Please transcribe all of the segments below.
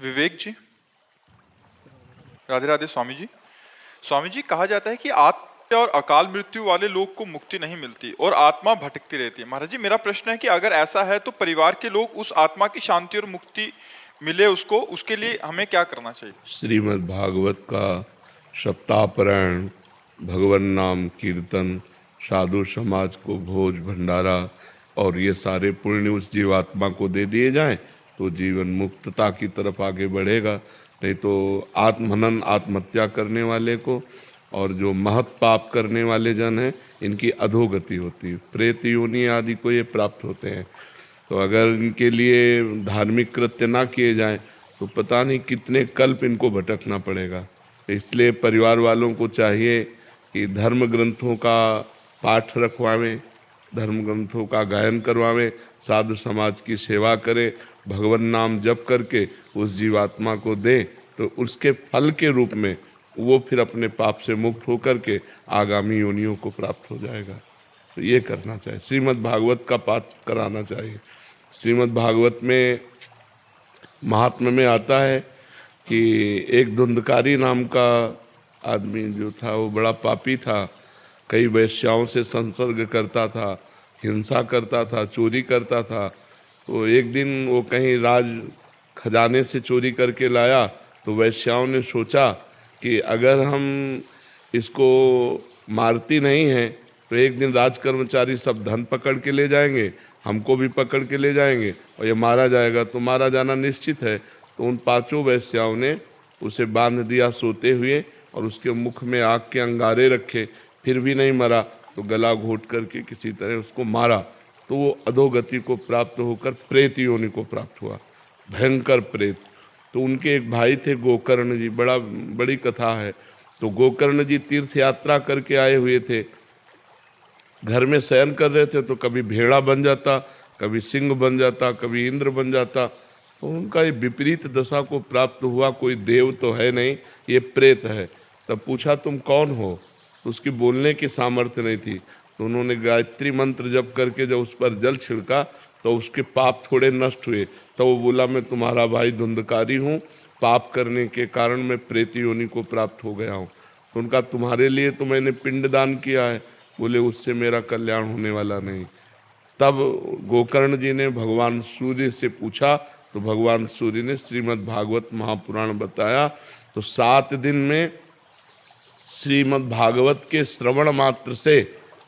विवेक जी, राधे राधे। स्वामी जी, स्वामी जी, कहा जाता है कि आत्महत्या और अकाल मृत्यु वाले लोग को मुक्ति नहीं मिलती और आत्मा भटकती रहती है। महाराज जी, मेरा प्रश्न है कि अगर ऐसा है तो परिवार के लोग उस आत्मा की शांति और मुक्ति मिले उसको, उसके लिए हमें क्या करना चाहिए? श्रीमद् भागवत का सप्ताह पारायण, भगवान नाम कीर्तन, साधु समाज को भोज भंडारा और ये सारे पुण्य उस जीवात्मा को दे दिए जाएं तो जीवन मुक्तता की तरफ आगे बढ़ेगा। नहीं तो आत्महनन, आत्महत्या करने वाले को और जो महत पाप करने वाले जन हैं इनकी अधोगति होती है, प्रेत योनि आदि को ये प्राप्त होते हैं। तो अगर इनके लिए धार्मिक कृत्य ना किए जाएं तो पता नहीं कितने कल्प इनको भटकना पड़ेगा। इसलिए परिवार वालों को चाहिए कि धर्म ग्रंथों का पाठ रखवावें, धर्म ग्रंथों का गायन करवावें, साधु समाज की सेवा करें, भगवान नाम जप करके उस जीवात्मा को दे तो उसके फल के रूप में वो फिर अपने पाप से मुक्त होकर के आगामी योनियों को प्राप्त हो जाएगा। तो ये करना चाहिए, श्रीमद् भागवत का पाठ कराना चाहिए। श्रीमद् भागवत में महात्मा में आता है कि एक धुंधकारी नाम का आदमी जो था वो बड़ा पापी था, कई वैश्याओं से संसर्ग करता था, हिंसा करता था, चोरी करता था। तो एक दिन वो कहीं राज खजाने से चोरी करके लाया तो वैश्याओं ने सोचा कि अगर हम इसको मारती नहीं हैं तो एक दिन राज कर्मचारी सब धन पकड़ के ले जाएंगे, हमको भी पकड़ के ले जाएंगे और ये मारा जाएगा तो मारा जाना निश्चित है। तो उन पांचों वैश्याओं ने उसे बांध दिया सोते हुए और उसके मुख में आग के अंगारे रखे, फिर भी नहीं मरा तो गला घोट करके किसी तरह उसको मारा। तो वो अधोगति को प्राप्त होकर प्रेत योनि को प्राप्त हुआ, भयंकर प्रेत। तो उनके एक भाई थे गोकर्ण जी, बड़ी कथा है। तो गोकर्ण जी तीर्थ यात्रा करके आए हुए थे, घर में शयन कर रहे थे तो कभी भेड़ा बन जाता, कभी सिंह बन जाता, कभी इंद्र बन जाता। तो उनका ये विपरीत दशा को प्राप्त हुआ, कोई देव तो है नहीं, ये प्रेत है। तब पूछा तुम कौन हो? तो उसकी बोलने की सामर्थ्य नहीं थी। तो उन्होंने गायत्री मंत्र जप करके जब उस पर जल छिड़का तो उसके पाप थोड़े नष्ट हुए। तो वो बोला मैं तुम्हारा भाई धुंधकारी हूँ, पाप करने के कारण मैं प्रेत योनि को प्राप्त हो गया हूँ। तो उनका तुम्हारे लिए तो मैंने पिंडदान किया है। बोले उससे मेरा कल्याण होने वाला नहीं। तब गोकर्ण जी ने भगवान सूर्य से पूछा तो भगवान सूर्य ने श्रीमद् भागवत महापुराण बताया। तो 7 दिन में श्रीमद् भागवत के श्रवण मात्र से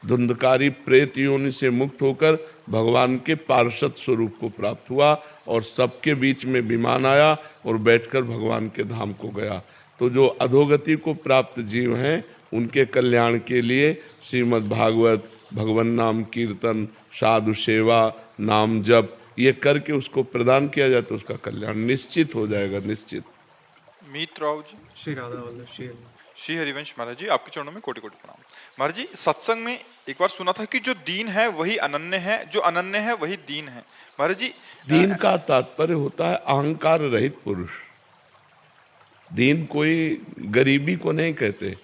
धुंधकारी प्रेत योनि से मुक्त होकर भगवान के पार्षद स्वरूप को प्राप्त हुआ और सबके बीच में विमान आया और बैठकर भगवान के धाम को गया। तो जो अधोगति को प्राप्त जीव हैं उनके कल्याण के लिए श्रीमद् भागवत, भगवान नाम कीर्तन, साधु सेवा, नाम जप ये करके उसको प्रदान किया जाए तो उसका कल्याण निश्चित हो जाएगा, निश्चित। मीत राव जी, श्री राधा वल्लभ श्री हरिवंश महाराज जी, आपके चरणों में कोटि कोटि प्रणाम। महाराज जी, सत्संग में एक बार सुना था कि जो दीन है वही अनन्य है, जो अनन्य है वही दीन है। महाराज जी, दीन का तात्पर्य होता है अहंकार रहित पुरुष। दीन कोई गरीबी को नहीं कहते।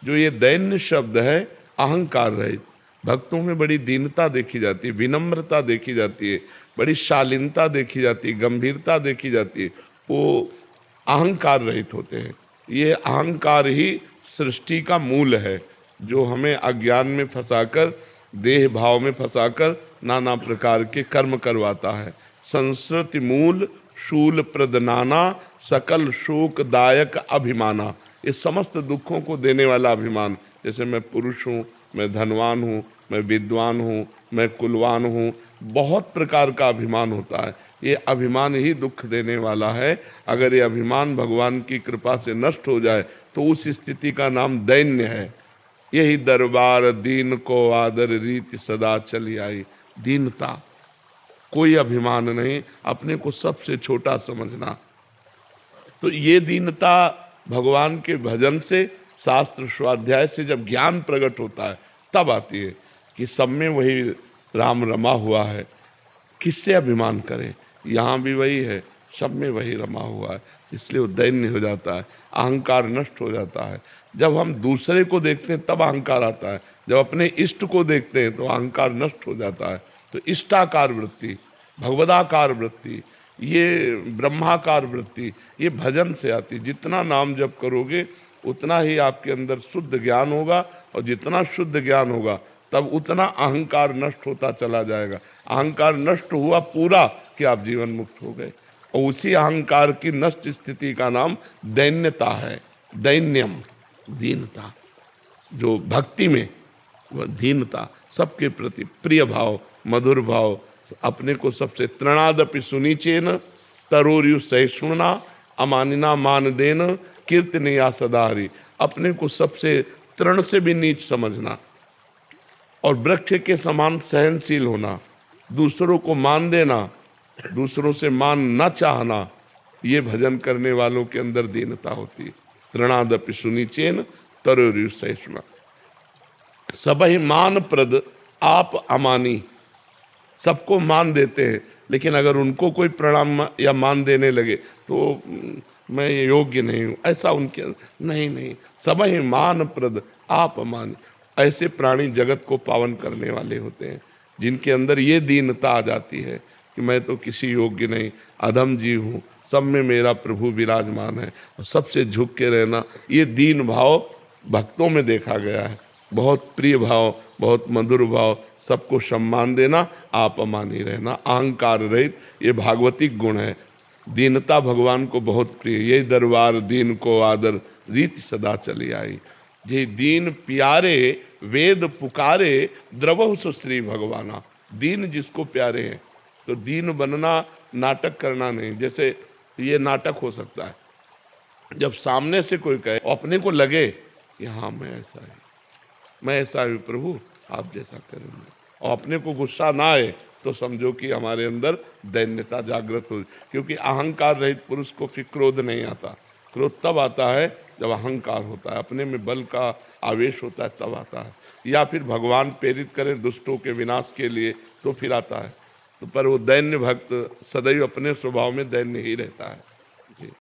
जो ये दैन्य शब्द है अहंकार रहित, भक्तों में बड़ी दीनता देखी जाती है, विनम्रता देखी जाती है, बड़ी शालीनता देखी जाती है, गंभीरता देखी जाती है, वो अहंकार रहित होते हैं। ये अहंकार ही सृष्टि का मूल है जो हमें अज्ञान में फंसाकर, देह भाव में फंसाकर नाना प्रकार के कर्म करवाता है। संस्कृति मूल शूल प्रदनाना सकल शोकदायक अभिमाना, ये समस्त दुखों को देने वाला अभिमान। जैसे मैं पुरुष हूँ, मैं धनवान हूँ, मैं विद्वान हूँ, मैं कुलवान हूँ, बहुत प्रकार का अभिमान होता है। ये अभिमान ही दुख देने वाला है। अगर ये अभिमान भगवान की कृपा से नष्ट हो जाए तो उस स्थिति का नाम दैन्य है। यही दरबार दीन को आदर रीति सदा चली आई। दीनता, कोई अभिमान नहीं, अपने को सबसे छोटा समझना। तो ये दीनता भगवान के भजन से, शास्त्र स्वाध्याय से जब ज्ञान प्रकट होता है तब आती है कि सब में वही राम रमा हुआ है, किससे अभिमान करें, यहाँ भी वही है, सब में वही रमा हुआ है। इसलिए वो दैन्य हो जाता है, अहंकार नष्ट हो जाता है। जब हम दूसरे को देखते हैं तब अहंकार आता है, जब अपने इष्ट को देखते हैं तो अहंकार नष्ट हो जाता है। तो इष्टाकार वृत्ति, भगवदाकार वृत्ति, ये ब्रह्माकार वृत्ति, ये भजन से आती। जितना नाम जप करोगे उतना ही आपके अंदर शुद्ध ज्ञान होगा, और जितना शुद्ध ज्ञान होगा तब उतना अहंकार नष्ट होता चला जाएगा। अहंकार नष्ट हुआ पूरा कि आप जीवन मुक्त हो गए। और उसी अहंकार की नष्ट स्थिति का नाम दैन्यता है। दैन्यम, दीनता। जो भक्ति में वह दीनता, सबके प्रति प्रिय भाव, मधुर भाव, अपने को सबसे तृणादपि सुनीचेन तरोर्यु सहिष्णुना अमानिना मान देन कीर्तनिया सदाहरि। अपने को सबसे तृण से भी नीच समझना और वृक्ष के समान सहनशील होना, दूसरों को मान देना, दूसरों से मान न चाहना, ये भजन करने वालों के अंदर दीनता होती है। तृणादपि सुनीचेन तरोर्यु सहिष्णुना। सबहि मान प्रद आप अमानी। सबको मान देते हैं, लेकिन अगर उनको कोई प्रणाम या मान देने लगे तो मैं योग्य नहीं हूँ, ऐसा उनके नहीं। सबहि मान प्रद आप अमानी। ऐसे प्राणी जगत को पावन करने वाले होते हैं, जिनके अंदर ये दीनता आ जाती है कि मैं तो किसी योग्य नहीं, अधम जीव हूँ, सब में मेरा प्रभु विराजमान है। और सबसे झुक के रहना, ये दीन भाव भक्तों में देखा गया है। बहुत प्रिय भाव, बहुत मधुर भाव, सबको सम्मान देना, आप अमानी रहना, अहंकार रहित, ये भागवतिक गुण है। दीनता भगवान को बहुत प्रिय। ये दरबार दीन को आदर, रीति सदा चली आई। जे दीन प्यारे वेद पुकारे, द्रवहु सुश्री भगवाना। दीन जिसको प्यारे हैं, तो दीन बनना नाटक करना नहीं। जैसे ये नाटक हो सकता है, जब सामने से कोई कहे, अपने को लगे कि हाँ मैं ऐसा है, मैं ऐसा हूँ प्रभु, आप जैसा करेंगे, और अपने को गुस्सा ना आए, तो समझो कि हमारे अंदर दैन्यता जागृत हो। क्योंकि अहंकार रहित पुरुष को फिर क्रोध नहीं आता। क्रोध तब आता है जब अहंकार होता है, अपने में बल का आवेश होता है, तब आता है। या फिर भगवान प्रेरित करें दुष्टों के विनाश के लिए, तो फिर आता है। तो पर वो दैन्य भक्त सदैव अपने स्वभाव में दैन्य ही रहता है।